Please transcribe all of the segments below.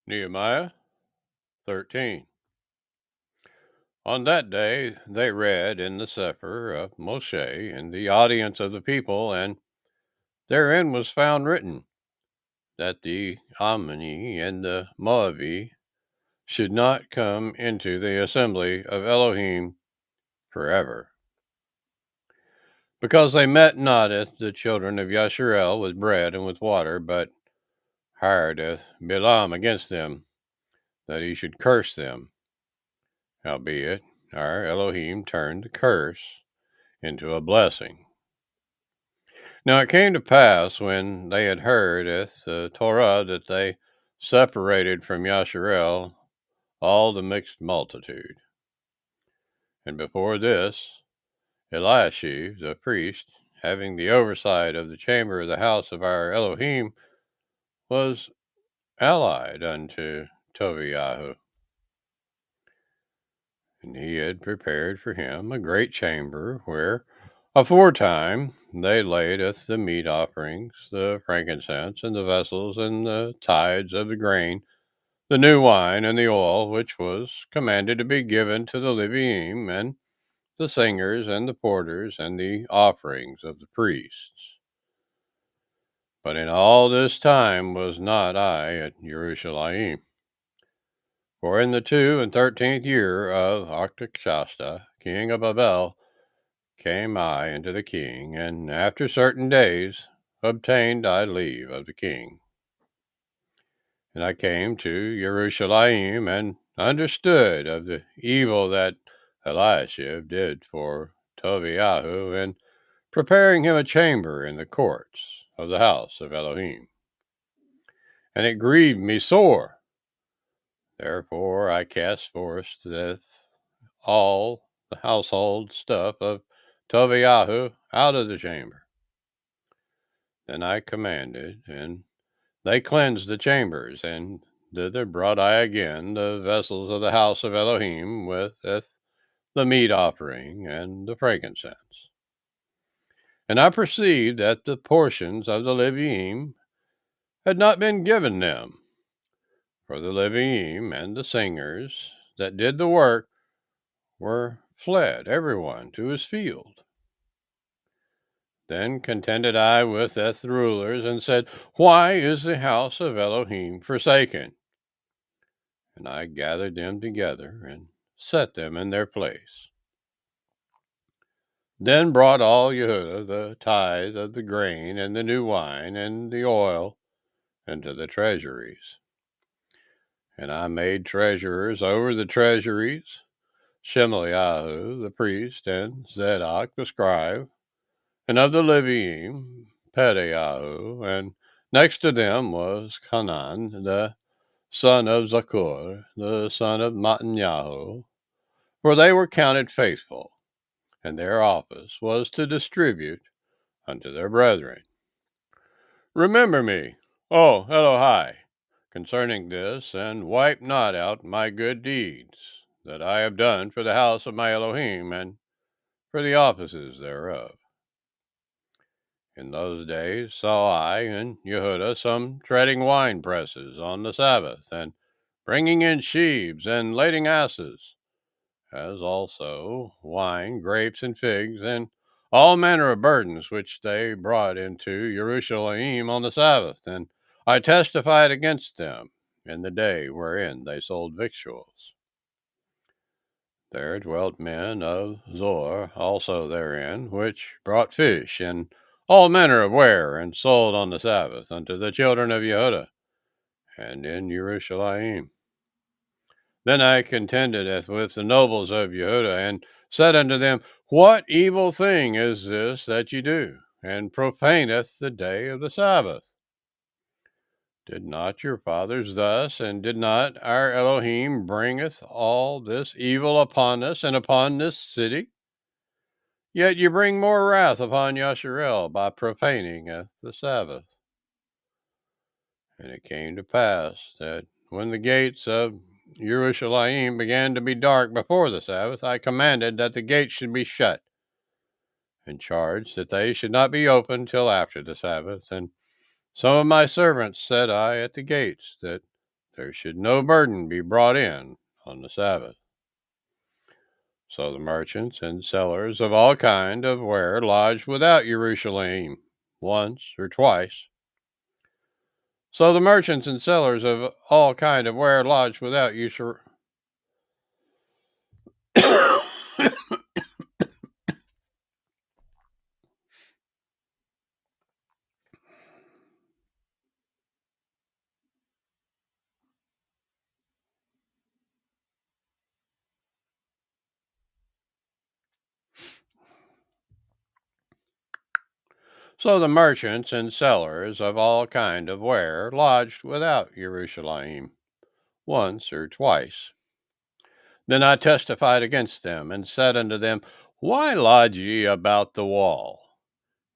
Nehemiah 13. On that day they read in the Cepher of Moshe in the audience of the people, and therein was found written that the Ammoni and the Moabi should not come into the assembly of Elohim forever, because they met not the children of Yasharel with bread and with water, but hiredeth Balaam against them, that he should curse them. Howbeit our Elohim turned the curse into a blessing. Now it came to pass, when they had heard the Torah, that they separated from Yasharel all the mixed multitude. And before this, Eliashib the priest, having the oversight of the chamber of the house of our Elohim, was allied unto Tobiah, and he had prepared for him a great chamber, where aforetime they laideth the meat offerings, the frankincense, and the vessels, and the tithes of the grain, the new wine, and the oil, which was commanded to be given to the Leviim, and the singers, and the porters, and the offerings of the priests. But in all this time was not I at Jerusalem. For in the 2 and 13th year of Artaxerxes, king of Babel, came I unto the king, and after certain days obtained I leave of the king. And I came to Jerusalem, and understood of the evil that Eliashib did for Tobiah in preparing him a chamber in the courts of the house of Elohim. And it grieved me sore. Therefore I cast forth all the household stuff of Tobiah out of the chamber. Then I commanded, and they cleansed the chambers, and thither brought I again the vessels of the house of Elohim with the meat offering and the frankincense. And I perceived that the portions of the Leviim had not been given them, for the Leviim and the singers that did the work were fled, every one to his field. Then contended I with the rulers, and said, Why is the house of Elohim forsaken? And I gathered them together, and set them in their place. Then brought all Yehudah the tithe of the grain, and the new wine, and the oil, into the treasuries. And I made treasurers over the treasuries Shemaiah the priest, and Zadok the scribe, and of the Leviim Pedaiah, and next to them was Hanan the son of Zakur, the son of Mattanyahu, for they were counted faithful, and their office was to distribute unto their brethren. Remember me, O Elohai, concerning this, and wipe not out my good deeds that I have done for the house of my Elohim, and for the offices thereof. In those days saw I in Yehudah some treading wine presses on the Sabbath, and bringing in sheaves, and lading asses, as also wine, grapes, and figs, and all manner of burdens which they brought into Jerusalem on the Sabbath. And I testified against them in the day wherein they sold victuals. There dwelt men of Zor also therein, which brought fish and all manner of ware, and sold on the Sabbath unto the children of Yehudah, and in Jerusalem. Then I contended with the nobles of Yehudah, and said unto them, What evil thing is this that ye do, and profaneth the day of the Sabbath? Did not your fathers thus, and did not our Elohim bringeth all this evil upon us and upon this city? Yet ye bring more wrath upon Yasharel by profaning the Sabbath. And it came to pass that when the gates of Jerusalem began to be dark before the Sabbath, I commanded that the gates should be shut, and charged that they should not be opened till after the Sabbath. And some of my servants set I at the gates, that there should no burden be brought in on the Sabbath. So the merchants and sellers of all kind of ware lodged without Jerusalem once or twice. So the merchants and sellers of all kind of ware lodged without Jerusalem. So the merchants and sellers of all kind of ware lodged without Jerusalem once or twice. Then I testified against them, and said unto them, Why lodge ye about the wall?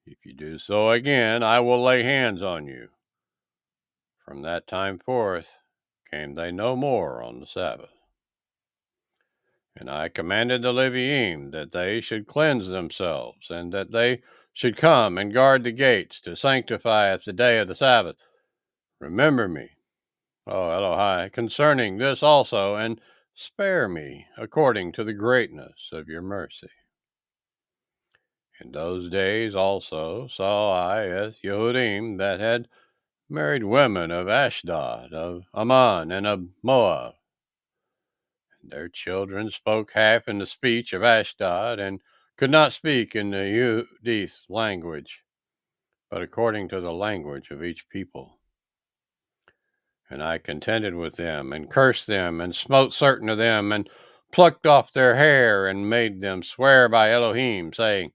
If you do so again, I will lay hands on you. From that time forth came they no more on the Sabbath. And I commanded the Leviim that they should cleanse themselves, and that they should come and guard the gates to sanctify at the day of the Sabbath. Remember me, O Elohai, concerning this also, and spare me according to the greatness of your mercy. In those days also saw I Yehudim that had married women of Ashdod, of Ammon, and of Moab. And their children spoke half in the speech of Ashdod, and could not speak in the Yehudith language, but according to the language of each people. And I contended with them, and cursed them, and smote certain of them, and plucked off their hair, and made them swear by Elohim, saying,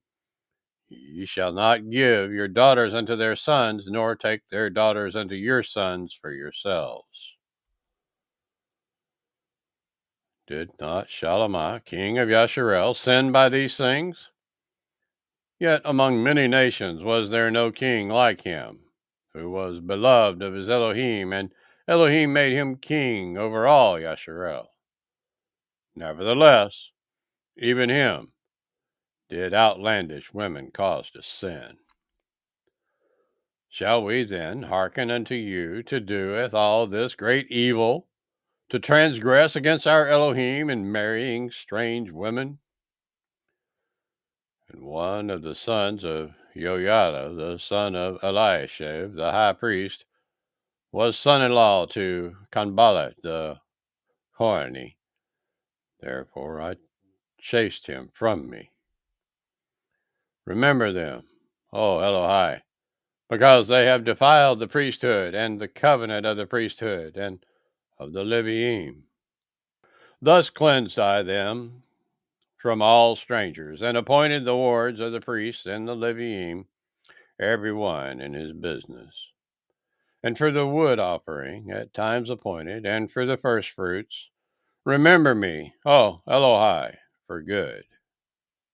Ye shall not give your daughters unto their sons, nor take their daughters unto your sons for yourselves. Did not Shalamah, king of Yasharel, sin by these things? Yet among many nations was there no king like him, who was beloved of his Elohim, and Elohim made him king over all Yasharel. Nevertheless, even him did outlandish women cause to sin. Shall we then hearken unto you to doeth all this great evil, to transgress against our Elohim in marrying strange women? And one of the sons of Yoiada, the son of Eliashib, the high priest, was son-in-law to Canballat the Horni. Therefore I chased him from me. Remember them, O Elohai, because they have defiled the priesthood and the covenant of the priesthood and of the Leviim. Thus cleansed I them from all strangers, and appointed the wards of the priests and the Leviim, every one in his business. And for the wood offering at times appointed, and for the firstfruits, remember me, O Elohai, for good.